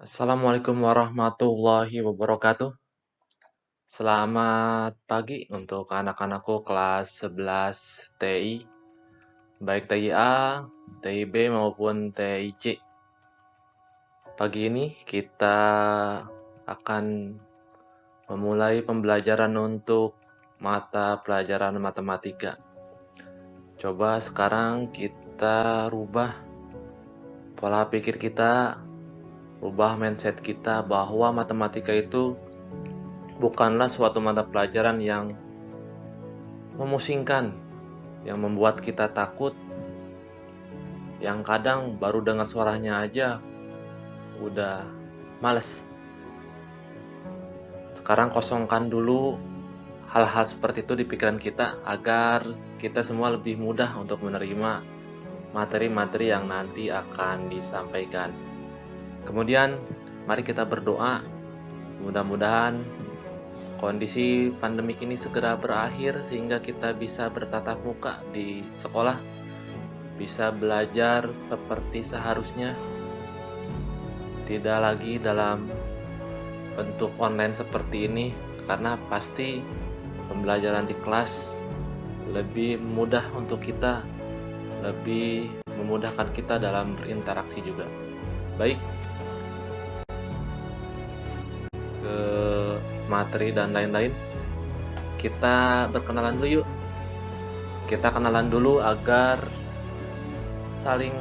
Assalamualaikum warahmatullahi wabarakatuh. Selamat pagi untuk anak-anakku kelas 11 TI, baik TI A, TI B maupun TI C. Pagi ini kita akan memulai pembelajaran untuk mata pelajaran matematika. Coba sekarang kita rubah pola pikir kita, rubah mindset kita bahwa matematika itu bukanlah suatu mata pelajaran yang memusingkan, yang membuat kita takut, yang kadang baru dengar suaranya aja udah males. Sekarang kosongkan dulu hal-hal seperti itu di pikiran kita agar kita semua lebih mudah untuk menerima materi-materi yang nanti akan disampaikan. Kemudian mari kita berdoa, mudah-mudahan kondisi pandemik ini segera berakhir sehingga kita bisa bertatap muka di sekolah, bisa belajar seperti seharusnya, tidak lagi dalam bentuk online seperti ini, karena pasti pembelajaran di kelas lebih mudah untuk kita, lebih memudahkan kita dalam berinteraksi juga. Baik, ke materi dan lain-lain, kita berkenalan dulu yuk. Kita kenalan dulu agar saling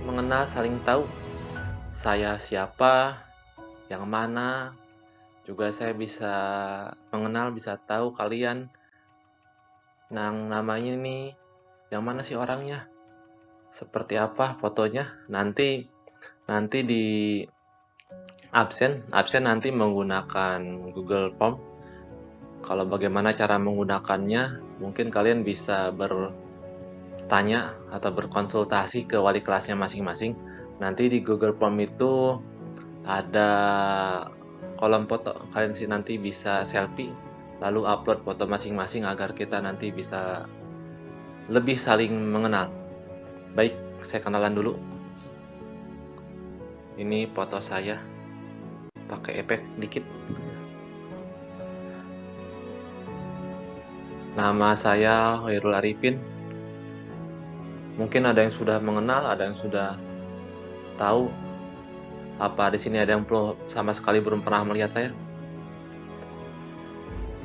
mengenal, saling tahu saya siapa, yang mana, juga saya bisa mengenal, bisa tahu kalian yang namanya ini, yang mana sih orangnya, seperti apa fotonya. Nanti di absen nanti menggunakan Google Form. Kalau bagaimana cara menggunakannya, mungkin kalian bisa bertanya atau berkonsultasi ke wali kelasnya masing-masing. Nanti di Google Form itu ada kolom foto, kalian sih nanti bisa selfie lalu upload foto masing-masing agar kita nanti bisa lebih saling mengenal. Baik, saya kenalan dulu. Ini foto saya, pakai efek dikit. Nama saya Hoirul Arifin. Mungkin ada yang sudah mengenal, ada yang sudah tahu. Apa di sini ada yang sama sekali belum pernah melihat saya?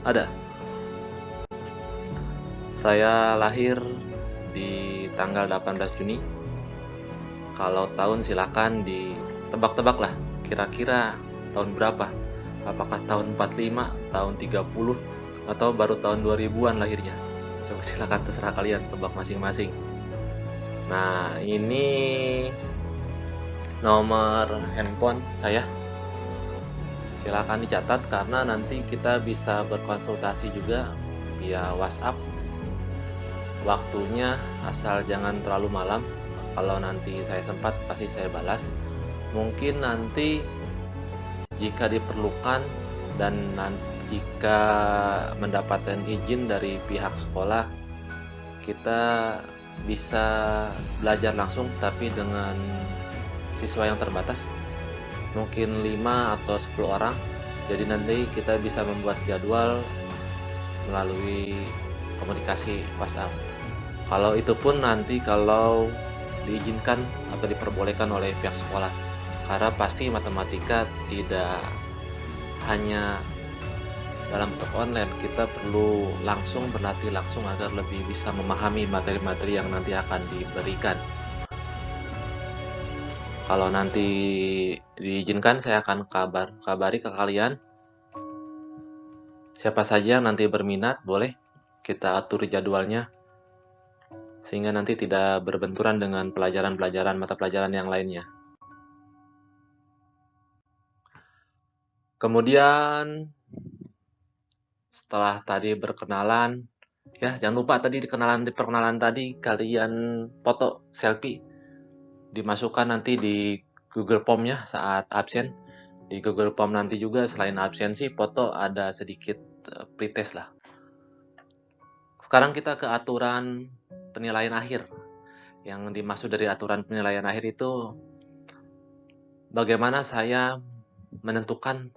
Ada. Saya lahir di tanggal 18 Juni. Kalau tahun silakan ditebak-tebak lah, kira-kira tahun berapa? Apakah tahun 45, tahun 30, atau baru tahun 2000-an lahirnya? Coba silakan, terserah kalian, tebak masing-masing. Nah, ini nomor handphone saya. Silakan dicatat karena nanti kita bisa berkonsultasi juga via WhatsApp. Waktunya asal jangan terlalu malam. Kalau nanti saya sempat pasti saya balas. Mungkin nanti jika diperlukan dan jika mendapatkan izin dari pihak sekolah, kita bisa belajar langsung tapi dengan siswa yang terbatas, mungkin 5 atau 10 orang. Jadi nanti kita bisa membuat jadwal melalui komunikasi WhatsApp. Kalau itu pun nanti kalau diizinkan atau diperbolehkan oleh pihak sekolah. Karena pasti matematika tidak hanya dalam bentuk online, kita perlu langsung berlatih langsung agar lebih bisa memahami materi-materi yang nanti akan diberikan. Kalau nanti diizinkan, saya akan kabari ke kalian. Siapa saja yang nanti berminat, boleh kita atur jadwalnya, sehingga nanti tidak berbenturan dengan pelajaran-pelajaran mata pelajaran yang lainnya. Kemudian, setelah tadi berkenalan, ya jangan lupa tadi di perkenalan tadi kalian foto selfie, dimasukkan nanti di Google Form-nya saat absen. Di Google Form nanti juga selain absensi, foto ada sedikit pretest lah. Sekarang kita ke aturan penilaian akhir. Yang dimaksud dari aturan penilaian akhir itu bagaimana saya menentukan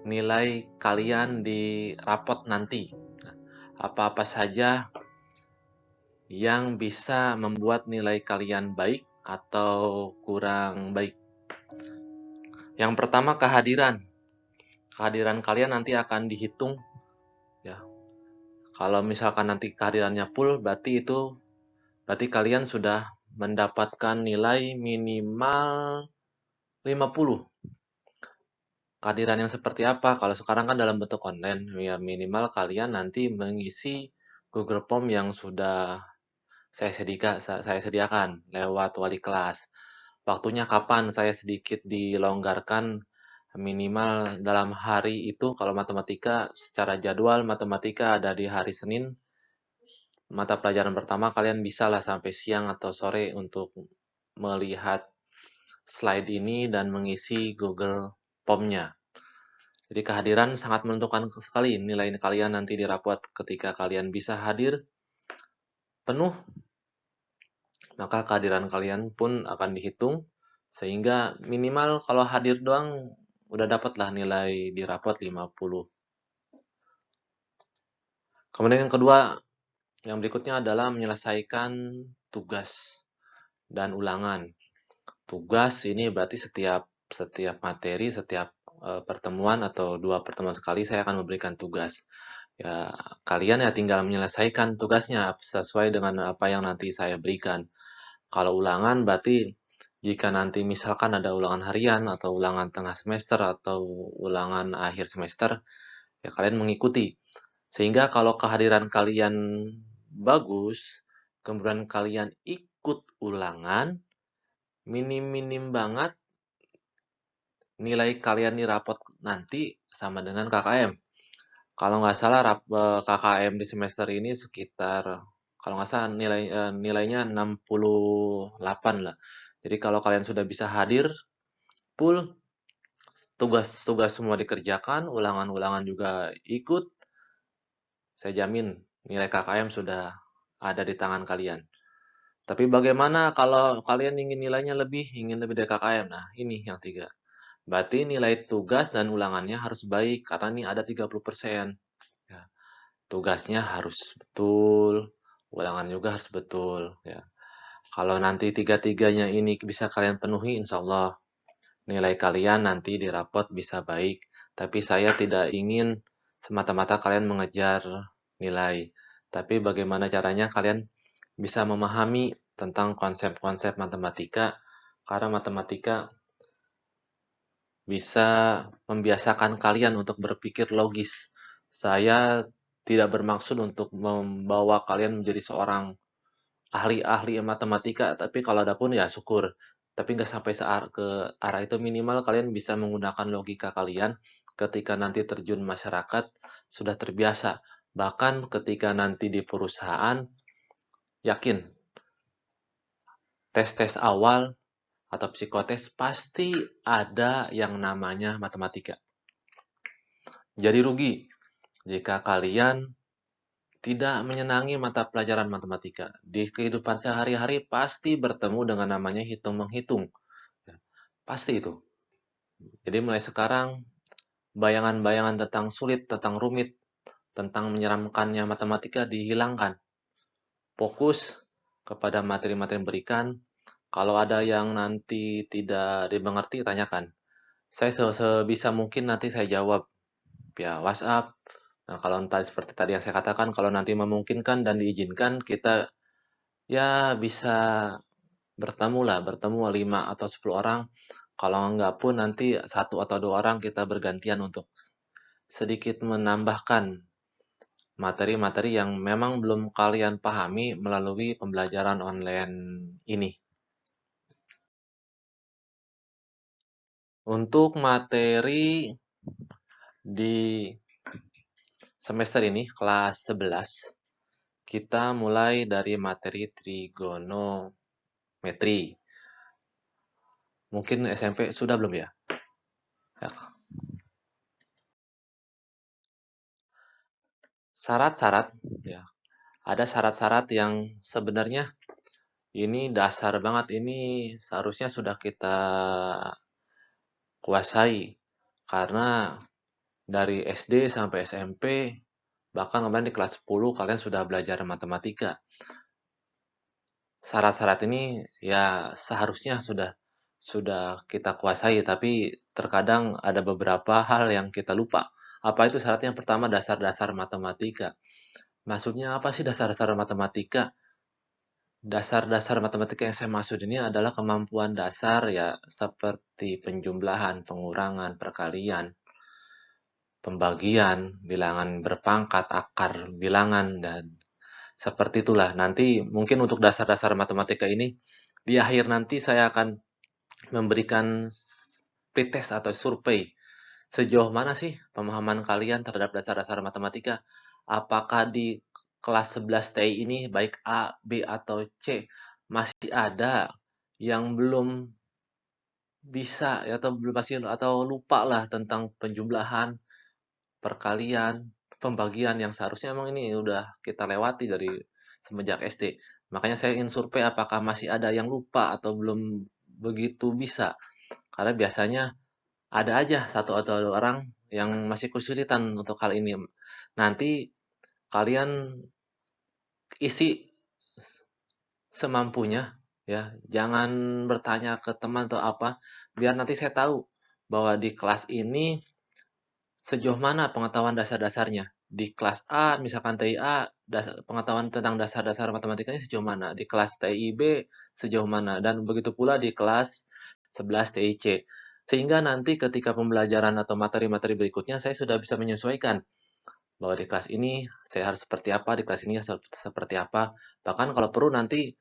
nilai kalian di rapot nanti. Nah, apa-apa saja yang bisa membuat nilai kalian baik atau kurang baik. Yang pertama, kehadiran. Kehadiran kalian nanti akan dihitung ya. Kalau misalkan nanti kehadirannya full, berarti kalian sudah mendapatkan nilai minimal 50. Kehadiran yang seperti apa? Kalau sekarang kan dalam bentuk online, ya minimal kalian nanti mengisi Google Form yang sudah saya sediakan lewat wali kelas. Waktunya kapan? Saya sedikit dilonggarkan, minimal dalam hari itu kalau matematika secara jadwal matematika ada di hari Senin. Mata pelajaran pertama kalian bisa lah sampai siang atau sore untuk melihat slide ini dan mengisi Google Form-nya. Jadi kehadiran sangat menentukan sekali nilai kalian nanti di rapot. Ketika kalian bisa hadir penuh, maka kehadiran kalian pun akan dihitung. Sehingga minimal kalau hadir doang, udah dapatlah nilai di rapot 50. Kemudian yang kedua, yang berikutnya adalah menyelesaikan tugas dan ulangan. Tugas ini berarti setiap materi, setiap pertemuan atau 2 pertemuan sekali saya akan memberikan tugas. Ya, kalian ya tinggal menyelesaikan tugasnya sesuai dengan apa yang nanti saya berikan. Kalau ulangan berarti jika nanti misalkan ada ulangan harian atau ulangan tengah semester atau ulangan akhir semester, ya kalian mengikuti. Sehingga kalau kehadiran kalian bagus, kemudian kalian ikut ulangan, minim-minim banget nilai kalian di rapot nanti sama dengan KKM. Kalau nggak salah KKM di semester ini sekitar, kalau nggak salah nilainya 68 lah. Jadi kalau kalian sudah bisa hadir full, tugas-tugas semua dikerjakan, ulangan-ulangan juga ikut, saya jamin nilai KKM sudah ada di tangan kalian. Tapi bagaimana kalau kalian ingin nilainya lebih, ingin lebih dari KKM? Nah, ini yang tiga. Berarti nilai tugas dan ulangannya harus baik, karena ini ada 30%. Ya, tugasnya harus betul, ulangan juga harus betul. Ya. Kalau nanti tiga-tiganya ini bisa kalian penuhi, insya Allah nilai kalian nanti di rapot bisa baik. Tapi saya tidak ingin semata-mata kalian mengejar nilai. Tapi bagaimana caranya kalian bisa memahami tentang konsep-konsep matematika, karena matematika bisa membiasakan kalian untuk berpikir logis. Saya tidak bermaksud untuk membawa kalian menjadi seorang ahli-ahli matematika, tapi kalau ada pun ya syukur. Tapi nggak sampai ke arah itu, minimal kalian bisa menggunakan logika kalian ketika nanti terjun masyarakat sudah terbiasa. Bahkan ketika nanti di perusahaan, yakin tes-tes awal atau psikotes pasti ada yang namanya matematika. Jadi rugi jika kalian tidak menyenangi mata pelajaran matematika. Di kehidupan sehari-hari pasti bertemu dengan namanya hitung-menghitung. Ya, pasti itu. Jadi mulai sekarang, bayangan-bayangan tentang sulit, tentang rumit, tentang menyeramkannya matematika dihilangkan. Fokus kepada materi-materi yang berikan. Kalau ada yang nanti tidak dimengerti, tanyakan. Saya sebisa mungkin nanti saya jawab via WhatsApp. Nah, kalau entah seperti tadi yang saya katakan, kalau nanti memungkinkan dan diizinkan, kita ya bisa bertemu 5 atau 10 orang. Kalau enggak pun nanti satu atau 2 orang kita bergantian untuk sedikit menambahkan materi-materi yang memang belum kalian pahami melalui pembelajaran online ini. Untuk materi di semester ini, kelas 11, kita mulai dari materi trigonometri. Mungkin SMP sudah belum ya? Ya. Syarat-syarat, ya. Ada syarat-syarat yang sebenarnya Ini dasar banget, ini seharusnya sudah kita kuasai. Karena dari SD sampai SMP, bahkan kemarin di kelas 10 kalian sudah belajar matematika. Syarat-syarat ini ya seharusnya sudah kita kuasai, tapi terkadang ada beberapa hal yang kita lupa. Apa itu syaratnya? Yang pertama, dasar-dasar matematika. Maksudnya apa sih dasar-dasar matematika? Dasar-dasar matematika yang saya maksud ini adalah kemampuan dasar ya seperti penjumlahan, pengurangan, perkalian, pembagian, bilangan berpangkat, akar bilangan, dan seperti itulah. Nanti mungkin untuk dasar-dasar matematika ini di akhir nanti saya akan memberikan pretest atau survei. Sejauh mana sih pemahaman kalian terhadap dasar-dasar matematika? Apakah di kelas 11 TI ini baik A, B, atau C masih ada yang belum bisa ya, atau belum pasti atau lupa lah tentang penjumlahan, perkalian, pembagian yang seharusnya emang ini udah kita lewati dari semenjak SD. Makanya saya ingin survei apakah masih ada yang lupa atau belum begitu bisa. Karena biasanya ada aja satu atau dua orang yang masih kesulitan untuk hal ini. Nanti kalian isi semampunya ya. Jangan bertanya ke teman atau apa, biar nanti saya tahu bahwa di kelas ini sejauh mana pengetahuan dasar-dasarnya. Di kelas A, misalkan TIA, pengetahuan tentang dasar-dasar matematikanya sejauh mana. Di kelas TIB, sejauh mana. Dan begitu pula di kelas 11 TIC. Sehingga nanti ketika pembelajaran atau materi-materi berikutnya, saya sudah bisa menyesuaikan bahwa di kelas ini saya harus seperti apa, di kelas ini seperti apa. Bahkan kalau perlu nanti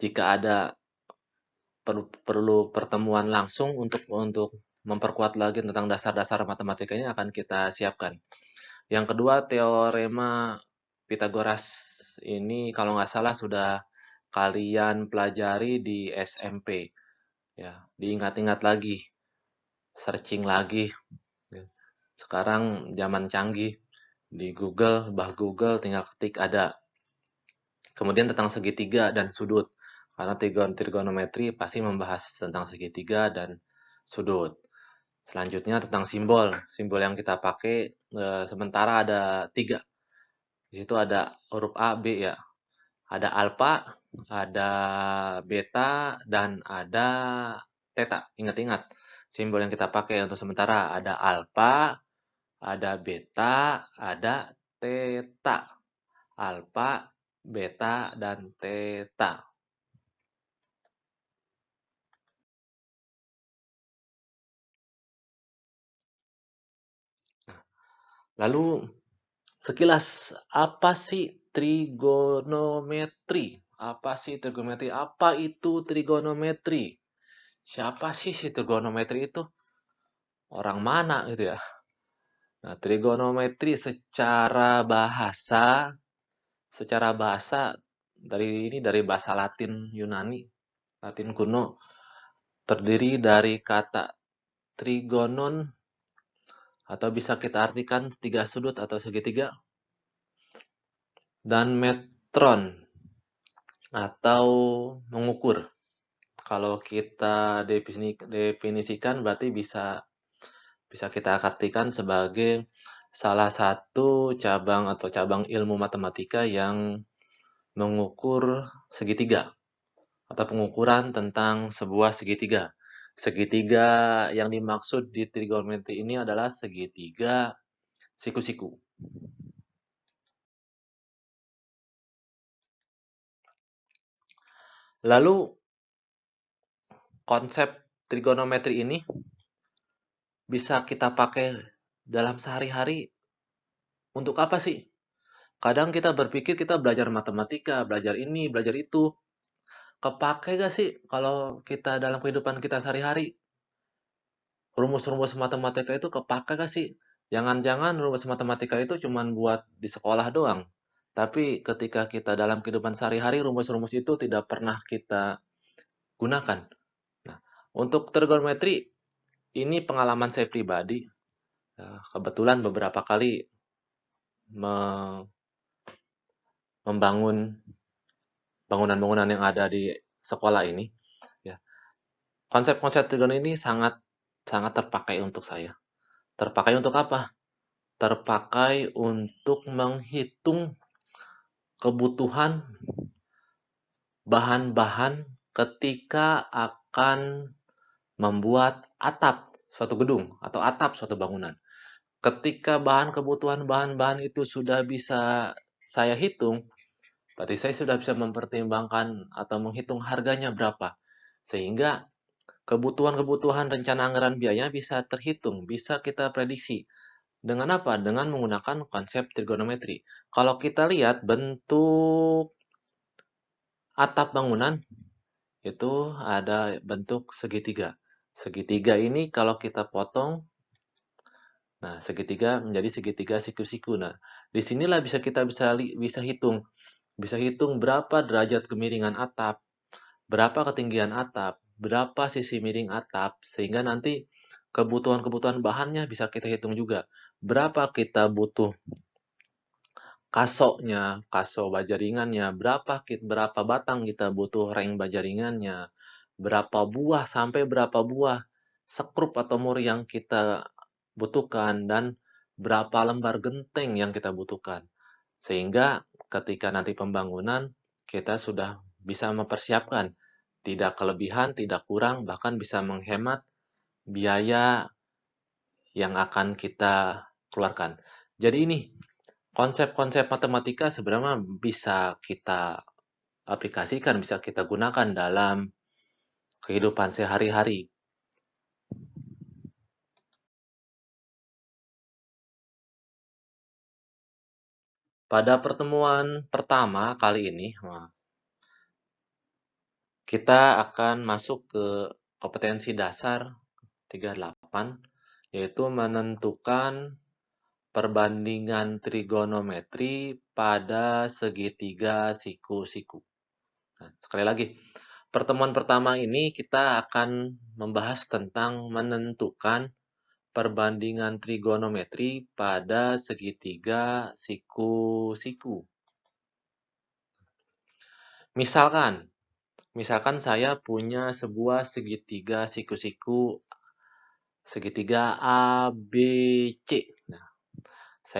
jika ada perlu pertemuan langsung untuk memperkuat lagi tentang dasar-dasar matematika ini akan kita siapkan. Yang kedua, teorema Pitagoras ini kalau nggak salah sudah kalian pelajari di SMP. Ya, diingat-ingat lagi, searching lagi. Sekarang zaman canggih, di Google, Google tinggal ketik ada. Kemudian tentang segitiga dan sudut. Karena trigonometri pasti membahas tentang segitiga dan sudut. Selanjutnya tentang simbol. Simbol yang kita pakai sementara ada 3. Di situ ada huruf A, B ya. Ada alfa, ada beta, dan ada theta. Ingat-ingat. Simbol yang kita pakai untuk sementara ada alfa, ada beta, ada theta. Alfa, beta, dan theta. Lalu sekilas apa sih trigonometri? Apa sih trigonometri? Apa itu trigonometri? Siapa sih si trigonometri itu? Orang mana gitu ya? Nah, trigonometri secara bahasa dari bahasa Latin Yunani, Latin kuno, terdiri dari kata trigonon atau bisa kita artikan 3 sudut atau segitiga, dan metron atau mengukur. Kalau kita definisikan berarti bisa kita artikan sebagai salah satu cabang ilmu matematika yang mengukur segitiga atau pengukuran tentang sebuah segitiga. Segitiga yang dimaksud di trigonometri ini adalah segitiga siku-siku. Lalu konsep trigonometri ini bisa kita pakai dalam sehari-hari untuk apa sih? Kadang kita berpikir kita belajar matematika, belajar ini, belajar itu. Kepake gak sih kalau kita dalam kehidupan kita sehari-hari? Rumus-rumus matematika itu kepake gak sih? Jangan-jangan rumus matematika itu cuma buat di sekolah doang. Tapi ketika kita dalam kehidupan sehari-hari, rumus-rumus itu tidak pernah kita gunakan. Nah, untuk trigonometri, ini pengalaman saya pribadi. Kebetulan beberapa kali membangun bangunan-bangunan yang ada di sekolah ini, ya. Konsep-konsep trigonometri ini sangat sangat terpakai untuk saya. Terpakai untuk apa? Terpakai untuk menghitung kebutuhan bahan-bahan ketika akan membuat atap suatu gedung atau atap suatu bangunan. Ketika kebutuhan bahan-bahan itu sudah bisa saya hitung, berarti saya sudah bisa mempertimbangkan atau menghitung harganya berapa. Sehingga kebutuhan-kebutuhan rencana anggaran biaya bisa terhitung, bisa kita prediksi. Dengan apa? Dengan menggunakan konsep trigonometri. Kalau kita lihat bentuk atap bangunan, itu ada bentuk segitiga. Segitiga ini kalau kita potong, nah segitiga menjadi segitiga siku-siku. Nah, disinilah kita bisa hitung berapa derajat kemiringan atap, berapa ketinggian atap, berapa sisi miring atap, sehingga nanti kebutuhan-kebutuhan bahannya bisa kita hitung juga. Berapa kita butuh kasoknya, kaso baja ringannya, berapa batang kita butuh reng baja ringannya, berapa buah sampai berapa buah sekrup atau mur yang kita butuhkan, dan berapa lembar genteng yang kita butuhkan. Sehingga ketika nanti pembangunan, kita sudah bisa mempersiapkan, tidak kelebihan, tidak kurang, bahkan bisa menghemat biaya yang akan kita keluarkan. Jadi ini konsep-konsep matematika sebenarnya bisa kita aplikasikan, bisa kita gunakan dalam kehidupan sehari-hari. Pada pertemuan pertama kali ini, kita akan masuk ke kompetensi dasar 38, yaitu menentukan perbandingan trigonometri pada segitiga siku-siku. Nah, sekali lagi, pertemuan pertama ini kita akan membahas tentang menentukan perbandingan trigonometri pada segitiga siku-siku. Misalkan saya punya sebuah segitiga siku-siku, segitiga ABC. Nah,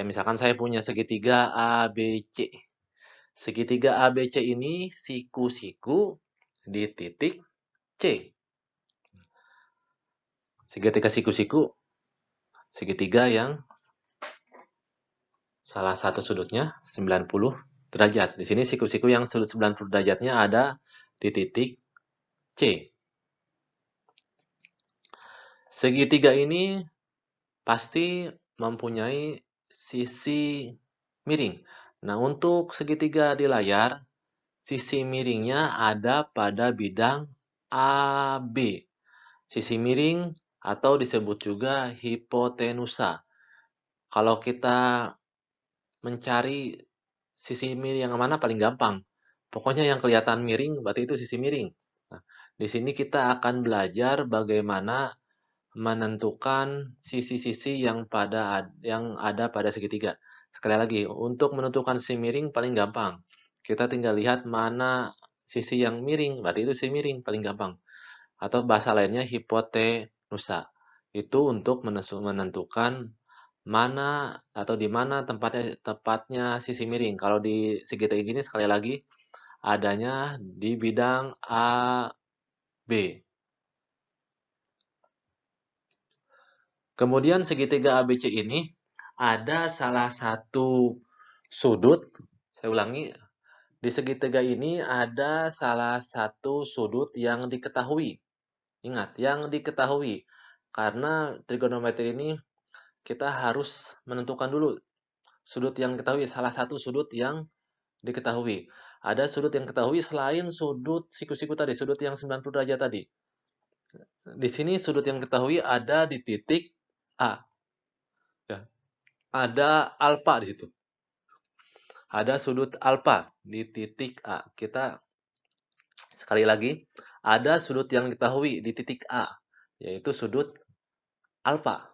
misalkan saya punya segitiga ABC. Segitiga ABC ini siku-siku di titik C. Segitiga siku-siku, segitiga yang salah satu sudutnya 90 derajat. Di sini siku-siku yang sudut 90 derajatnya ada di titik C. Segitiga ini pasti mempunyai sisi miring. Nah, untuk segitiga di layar, sisi miringnya ada pada bidang AB. Sisi miring atau disebut juga hipotenusa. Kalau kita mencari sisi miring yang mana paling gampang. Pokoknya yang kelihatan miring berarti itu sisi miring. Nah, di sini kita akan belajar bagaimana menentukan sisi-sisi yang ada pada segitiga. Sekali lagi, untuk menentukan sisi miring paling gampang. Kita tinggal lihat mana sisi yang miring, berarti itu sisi miring paling gampang. Atau bahasa lainnya hipotenusa. Itu untuk menentukan mana atau di mana tepatnya sisi miring. Kalau di segitiga gini sekali lagi adanya di bidang A, B. Kemudian segitiga ABC ini ada salah satu sudut, saya ulangi, di segitiga ini ada salah satu sudut yang diketahui. Ingat, yang diketahui. Karena trigonometri ini kita harus menentukan dulu sudut yang diketahui, salah satu sudut yang diketahui. Ada sudut yang diketahui selain sudut siku-siku tadi, sudut yang 90 derajat tadi. Di sini sudut yang diketahui ada di titik A. Ya. Ada alfa di situ. Ada sudut alfa di titik A. Kita sekali lagi, ada sudut yang diketahui di titik A, yaitu sudut alfa.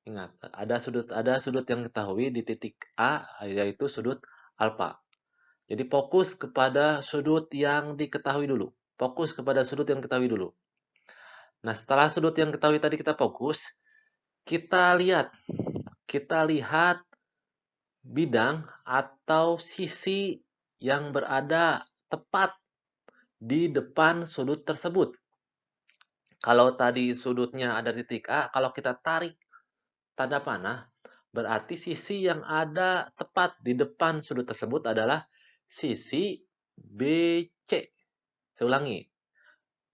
Ingat, ada sudut yang diketahui di titik A, yaitu sudut alfa. Jadi fokus kepada sudut yang diketahui dulu. Fokus kepada sudut yang diketahui dulu. Nah, setelah sudut yang diketahui tadi kita fokus, kita lihat bidang atau sisi yang berada tepat di depan sudut tersebut. Kalau tadi sudutnya ada di titik A, kalau kita tarik tanda panah, berarti sisi yang ada tepat di depan sudut tersebut adalah sisi BC. Saya ulangi,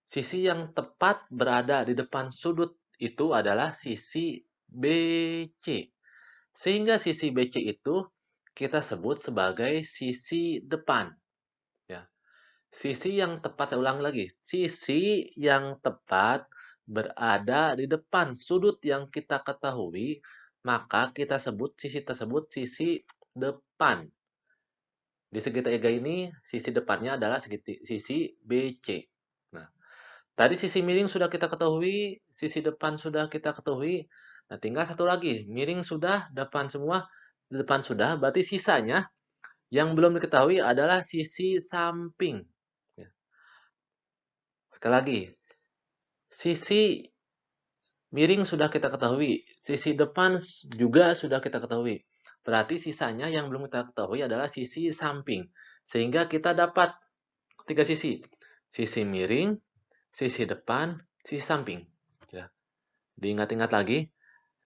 sisi yang tepat berada di depan sudut itu adalah sisi BC. Sehingga sisi BC itu kita sebut sebagai sisi depan. Ya. Sisi yang tepat, saya ulang lagi, sisi yang tepat berada di depan sudut yang kita ketahui, maka kita sebut sisi tersebut sisi depan. Di segitiga ini, sisi depannya adalah sisi BC. Nah, tadi sisi miring sudah kita ketahui, sisi depan sudah kita ketahui. Nah, tinggal satu lagi, miring sudah, depan sudah, berarti sisanya yang belum diketahui adalah sisi samping. Ya. Sekali lagi, sisi miring sudah kita ketahui, sisi depan juga sudah kita ketahui. Berarti sisanya yang belum kita ketahui adalah sisi samping. Sehingga kita dapat tiga sisi. Sisi miring, sisi depan, sisi samping. Ya. Diingat-ingat lagi,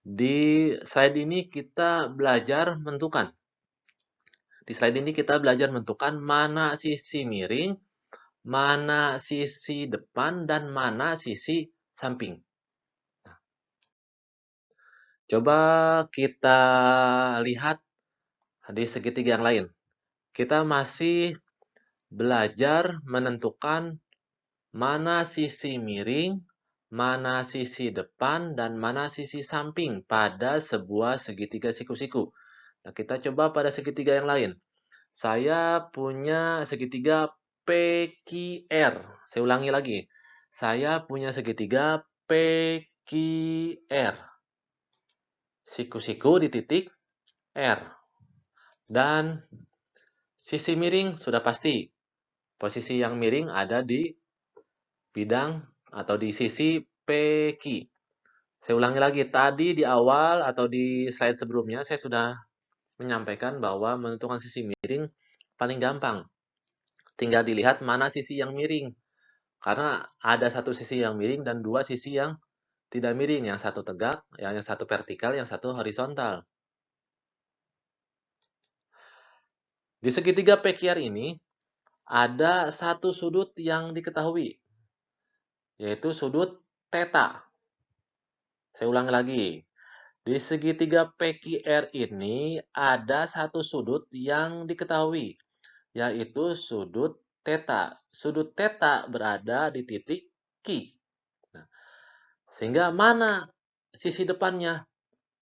di slide ini kita belajar menentukan. Di slide ini kita belajar menentukan mana sisi miring, mana sisi depan, dan mana sisi samping. Coba kita lihat di segitiga yang lain. Kita masih belajar menentukan mana sisi miring, mana sisi depan, dan mana sisi samping pada sebuah segitiga siku-siku. Nah, kita coba pada segitiga yang lain. Saya punya segitiga PQR. Saya ulangi lagi. Saya punya segitiga PQR. Siku-siku di titik R. Dan sisi miring sudah pasti. Posisi yang miring ada di bidang atau di sisi PQ. Saya ulangi lagi, tadi di awal atau di slide sebelumnya saya sudah menyampaikan bahwa menentukan sisi miring paling gampang. Tinggal dilihat mana sisi yang miring. Karena ada satu sisi yang miring dan dua sisi yang tidak miring. Yang satu tegak, yang satu vertikal, yang satu horizontal. Di segitiga PQR ini, ada satu sudut yang diketahui, yaitu sudut theta. Saya ulangi lagi. Di segitiga PQR ini ada satu sudut yang diketahui, yaitu sudut theta. Sudut theta berada di titik Q. Nah, sehingga mana sisi depannya?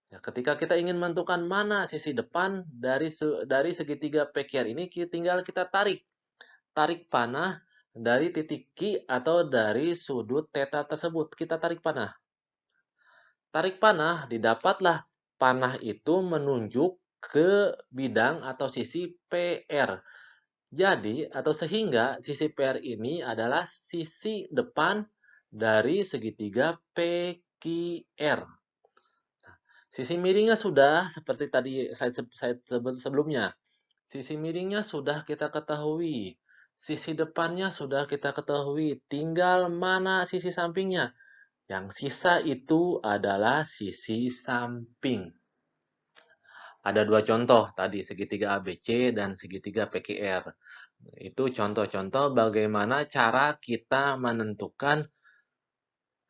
Ya, ketika kita ingin menentukan mana sisi depan dari segitiga PQR ini, tinggal kita tarik panah dari titik Q atau dari sudut theta tersebut. Kita tarik panah. Tarik panah, didapatlah panah itu menunjuk ke bidang atau sisi PR. Jadi, atau sehingga sisi PR ini adalah sisi depan dari segitiga PQR. Nah, sisi miringnya sudah, seperti tadi saya sebelumnya. Sisi miringnya sudah kita ketahui. Sisi depannya sudah kita ketahui. Tinggal mana sisi sampingnya. Yang sisa itu adalah sisi samping. Ada dua contoh tadi, segitiga ABC dan segitiga PQR. Itu contoh-contoh bagaimana cara kita menentukan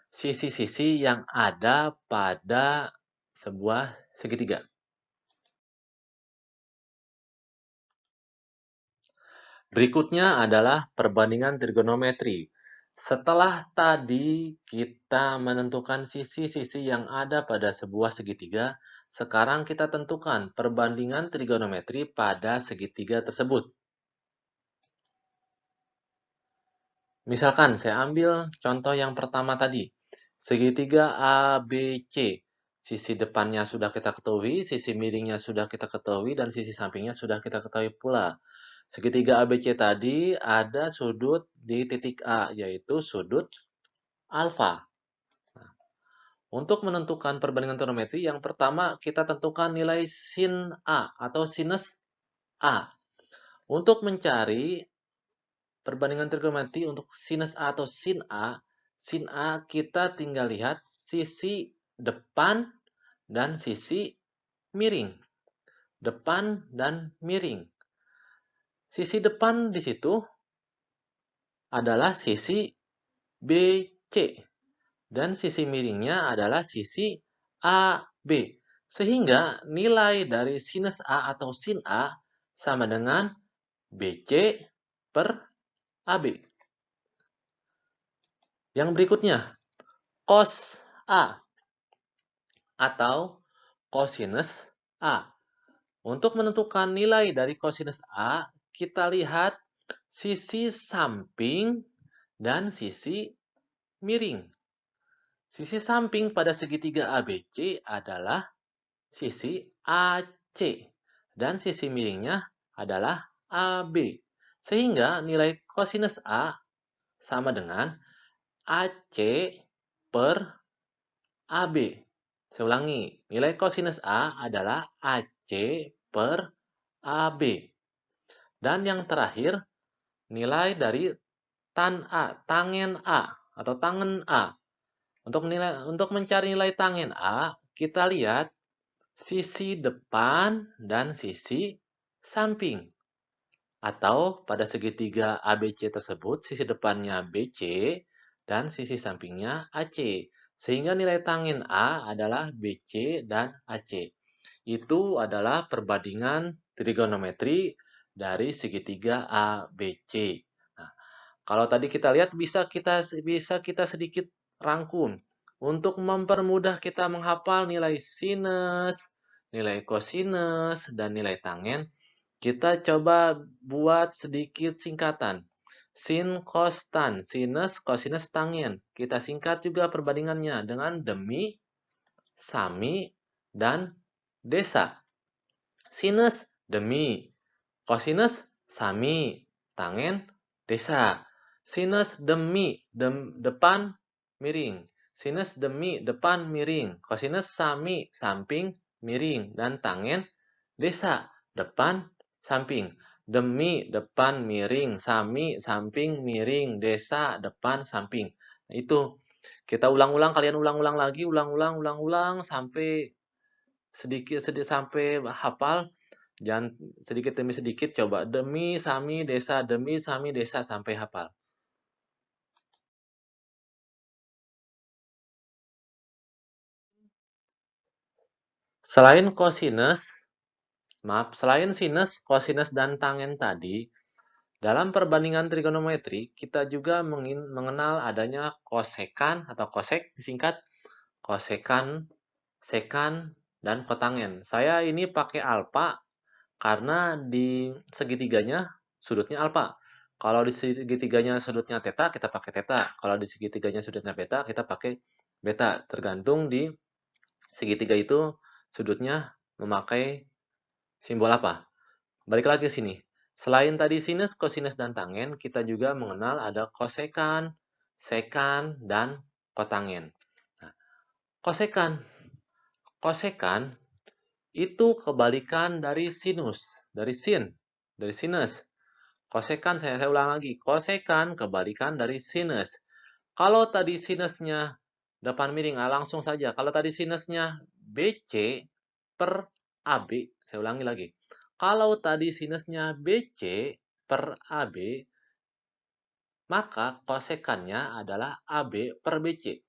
sisi-sisi yang ada pada sebuah segitiga. Berikutnya adalah perbandingan trigonometri. Setelah tadi kita menentukan sisi-sisi yang ada pada sebuah segitiga, sekarang kita tentukan perbandingan trigonometri pada segitiga tersebut. Misalkan saya ambil contoh yang pertama tadi, segitiga ABC. Sisi depannya sudah kita ketahui, sisi miringnya sudah kita ketahui, dan sisi sampingnya sudah kita ketahui pula. Segitiga ABC tadi ada sudut di titik A, yaitu sudut alfa. Untuk menentukan perbandingan trigonometri, yang pertama kita tentukan nilai sin A atau sinus A. Untuk mencari perbandingan trigonometri untuk sinus A atau sin A kita tinggal lihat sisi depan dan sisi miring. Depan dan miring. Sisi depan di situ adalah sisi BC. Dan sisi miringnya adalah sisi AB. Sehingga nilai dari sinus A atau sin A sama dengan BC per AB. Yang berikutnya, cos A atau cosinus A. Untuk menentukan nilai dari cosinus A, kita lihat sisi samping dan sisi miring. Sisi samping pada segitiga ABC adalah sisi AC dan sisi miringnya adalah AB. Sehingga nilai cosinus A sama dengan AC per AB. Saya ulangi, nilai cosinus A adalah AC per AB. Dan yang terakhir, nilai dari tangen A atau tangen A. Untuk mencari nilai tangen A, kita lihat sisi depan dan sisi samping. Atau pada segitiga ABC tersebut, sisi depannya BC dan sisi sampingnya AC. Sehingga nilai tangen A adalah BC dan AC. Itu adalah perbandingan trigonometri dari segitiga ABC. Nah, kalau tadi kita lihat bisa kita sedikit rangkum untuk mempermudah kita menghafal nilai sinus, nilai kosinus, dan nilai tangen. Kita coba buat sedikit singkatan. Sin, cos, tan, sinus, kosinus, tangen. Kita singkat juga perbandingannya dengan demi, sami, dan desa. Sinus, demi. Kosinus, sami. Tangen, desa. Sinus demi depan miring. Sinus demi depan miring. Kosinus sami samping miring. Dan tangen desa depan samping. Demi depan miring. Sami samping miring. Desa depan samping. Nah, itu kita ulang-ulang, kalian ulang-ulang lagi, ulang-ulang sampai sedikit sampai hafal. Jangan sedikit demi sedikit, coba demi, sami, desa, demi, sami, desa, sampai hafal. Selain sinus, kosinus, dan tangen tadi, dalam perbandingan trigonometri, kita juga mengenal adanya kosekan atau kosek disingkat, kosekan, sekan, dan kotangen. Saya ini pakai alfa karena di segitiganya sudutnya alfa. Kalau di segitiganya sudutnya theta, kita pakai theta. Kalau di segitiganya sudutnya beta, kita pakai beta. Tergantung di segitiga itu sudutnya memakai simbol apa. Balik lagi ke sini. Selain tadi sinus, kosinus, dan tangen, kita juga mengenal ada kosekan, sekan, dan kotangen. Nah, kosekan. Kosekan itu kebalikan dari sinus, dari sinus. Kosekan, saya ulang lagi. Kosekan kebalikan dari sinus. Kalau tadi sinusnya depan miring, langsung saja. Kalau tadi sinusnya BC per AB, saya ulangi lagi. Kalau tadi sinusnya BC per AB, maka kosekannya adalah AB per BC.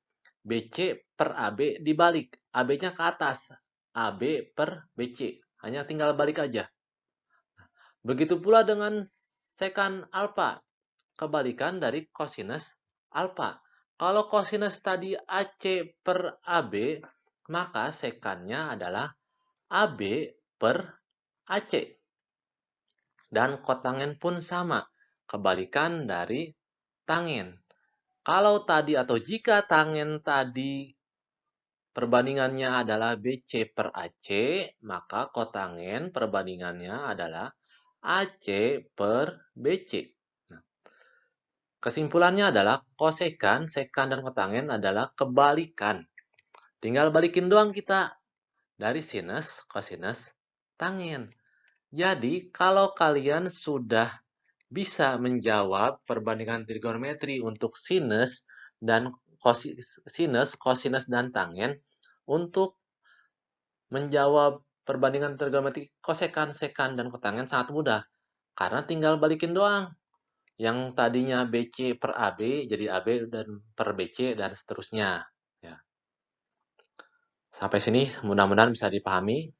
BC per AB dibalik. AB-nya ke atas. AB per BC. Hanya tinggal balik aja. Begitu pula dengan sekan alfa. Kebalikan dari kosinus alfa. Kalau kosinus tadi AC per AB, maka sekannya adalah AB per AC. Dan kotangen pun sama. Kebalikan dari tangen. Kalau tadi atau jika tangen tadi perbandingannya adalah BC per AC, maka kotangen perbandingannya adalah AC per BC. Nah, kesimpulannya adalah kosekan, sekan, dan kotangen adalah kebalikan. Tinggal balikin doang kita dari sinus, kosinus, tangen. Jadi, kalau kalian sudah bisa menjawab perbandingan trigonometri untuk sinus, kosinus, dan tangen, untuk menjawab perbandingan trigonometri kosekan, sekan, dan kotangen sangat mudah. Karena tinggal balikin doang. Yang tadinya BC per AB jadi AB dan per BC dan seterusnya. Ya. Sampai sini mudah-mudahan bisa dipahami.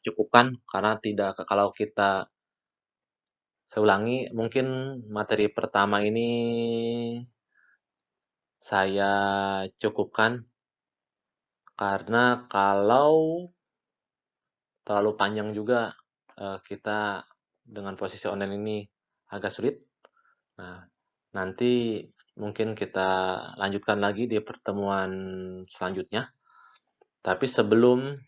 Cukupkan karena tidak kalau kita saya ulangi mungkin materi pertama ini saya cukupkan karena kalau terlalu panjang juga kita dengan posisi online ini agak sulit. Nah, nanti mungkin kita lanjutkan lagi di pertemuan selanjutnya. Tapi sebelum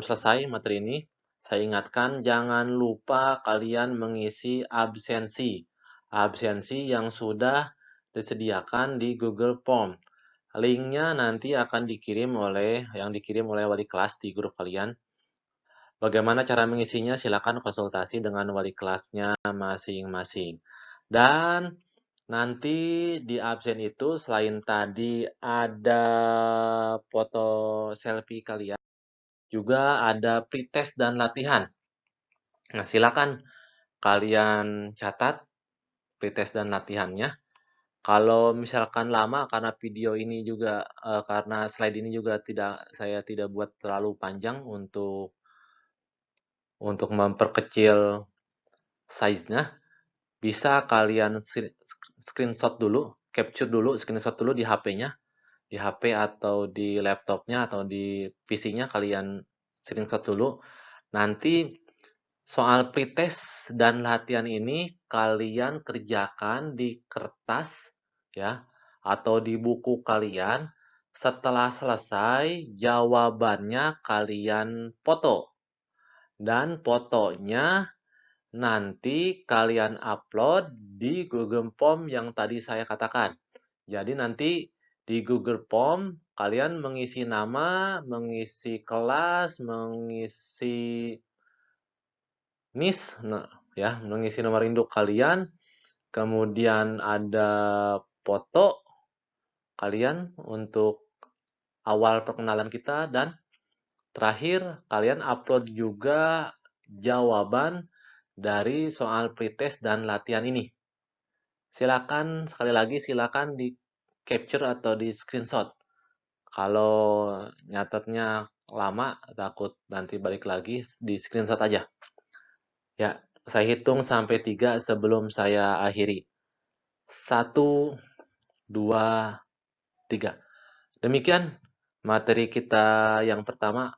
selesai materi ini, saya ingatkan jangan lupa kalian mengisi absensi. Absensi yang sudah disediakan di Google Form. Linknya nanti akan dikirim oleh wali kelas di grup kalian. Bagaimana cara mengisinya? Silakan konsultasi dengan wali kelasnya masing-masing. Dan nanti di absen itu selain tadi ada foto selfie kalian, juga ada pretest dan latihan. Nah, silakan kalian catat pretest dan latihannya. Kalau misalkan lama karena video ini juga karena slide ini juga saya tidak buat terlalu panjang untuk memperkecil size-nya, bisa kalian screenshot dulu, screenshot dulu di HP-nya, di HP atau di laptopnya atau di PC-nya kalian screenshot dulu. Nanti soal pretest dan latihan ini kalian kerjakan di kertas ya atau di buku kalian. Setelah selesai, jawabannya kalian foto. Dan fotonya nanti kalian upload di Google Form yang tadi saya katakan. Jadi nanti di Google Form kalian mengisi nama, mengisi kelas, mengisi NIS, ya, mengisi nomor induk kalian, kemudian ada foto kalian untuk awal perkenalan kita, dan terakhir kalian upload juga jawaban dari soal pretest dan latihan ini. Silakan sekali lagi silakan di capture atau di screenshot. Kalau nyatetnya lama, takut nanti balik lagi, di screenshot aja. Ya, saya hitung sampai 3 sebelum saya akhiri. 1, 2, 3. Demikian materi kita yang pertama.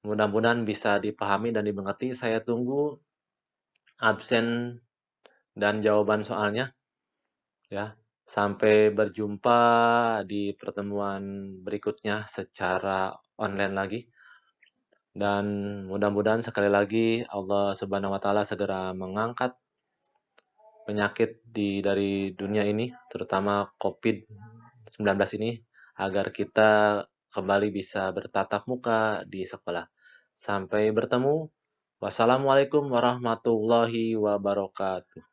Mudah-mudahan bisa dipahami dan dimengerti. Saya tunggu absen dan jawaban soalnya. Ya, sampai berjumpa di pertemuan berikutnya secara online lagi. Dan mudah-mudahan sekali lagi Allah Subhanahu wa taala segera mengangkat penyakit dari dunia ini, terutama COVID-19 ini, agar kita kembali bisa bertatap muka di sekolah. Sampai bertemu. Wassalamualaikum warahmatullahi wabarakatuh.